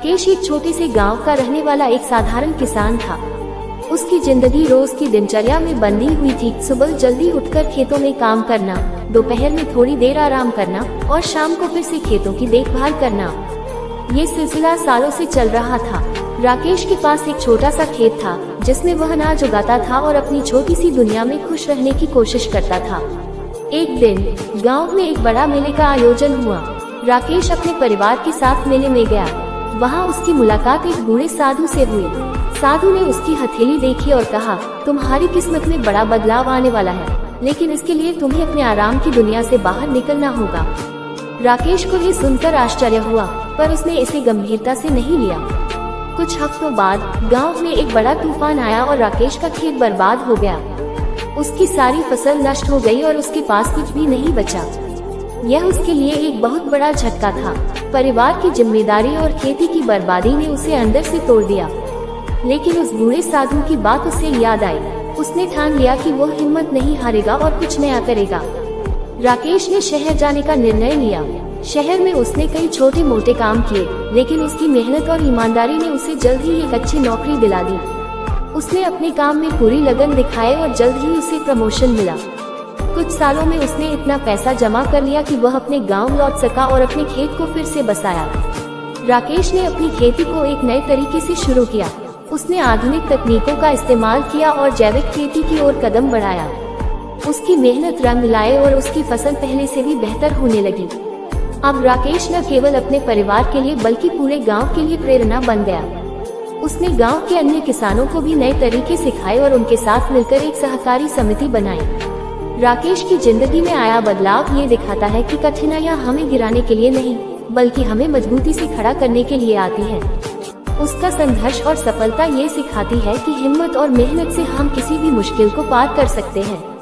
राकेश एक छोटे से गांव का रहने वाला एक साधारण किसान था। उसकी जिंदगी रोज की दिनचर्या में बंधी हुई थी। सुबह जल्दी उठकर खेतों में काम करना, दोपहर में थोड़ी देर आराम करना और शाम को फिर से खेतों की देखभाल करना। ये सिलसिला सालों से चल रहा था। राकेश के पास एक छोटा सा खेत था जिसमें वह अनाज उगाता था और अपनी छोटी सी दुनिया में खुश रहने की कोशिश करता था। एक दिन गांव में एक बड़ा मेले का आयोजन हुआ। राकेश अपने परिवार के साथ मेले में गया। वहां उसकी मुलाकात एक बूढ़े साधु से हुई। साधु ने उसकी हथेली देखी और कहा, तुम्हारी किस्मत में बड़ा बदलाव आने वाला है, लेकिन इसके लिए तुम्हें अपने आराम की दुनिया से बाहर निकलना होगा। राकेश को ये सुनकर आश्चर्य हुआ, पर उसने इसे गंभीरता से नहीं लिया। कुछ हफ्तों बाद गांव में एक बड़ा तूफान आया और राकेश का खेत बर्बाद हो गया। उसकी सारी फसल नष्ट हो गई और उसके पास कुछ भी नहीं बचा। यह उसके लिए एक बहुत बड़ा झटका था। परिवार की जिम्मेदारी और खेती की बर्बादी ने उसे अंदर से तोड़ दिया। लेकिन उस बूढ़े साधु की बात उसे याद आई। उसने ठान लिया कि वो हिम्मत नहीं हारेगा और कुछ नया करेगा। राकेश ने शहर जाने का निर्णय लिया। शहर में उसने कई छोटे मोटे काम किए, लेकिन उसकी मेहनत और ईमानदारी ने उसे जल्द ही एक अच्छी नौकरी दिला दी। उसने अपने काम में पूरी लगन दिखाई और जल्द ही उसे प्रमोशन मिला। कुछ सालों में उसने इतना पैसा जमा कर लिया कि वह अपने गांव लौट सका और अपने खेत को फिर से बसाया। राकेश ने अपनी खेती को एक नए तरीके से शुरू किया। उसने आधुनिक तकनीकों का इस्तेमाल किया और जैविक खेती की ओर कदम बढ़ाया। उसकी मेहनत रंग लाए और उसकी फसल पहले से भी बेहतर होने लगी। अब राकेश न केवल अपने परिवार के लिए बल्कि पूरे गांव के लिए प्रेरणा बन गया। उसने गांव के अन्य किसानों को भी नए तरीके सिखाए और उनके साथ मिलकर एक सहकारी समिति बनाई। राकेश की जिंदगी में आया बदलाव ये दिखाता है कि कठिनाइयां हमें गिराने के लिए नहीं, बल्कि हमें मजबूती से खड़ा करने के लिए आती है। उसका संघर्ष और सफलता ये सिखाती है कि हिम्मत और मेहनत से हम किसी भी मुश्किल को पार कर सकते हैं।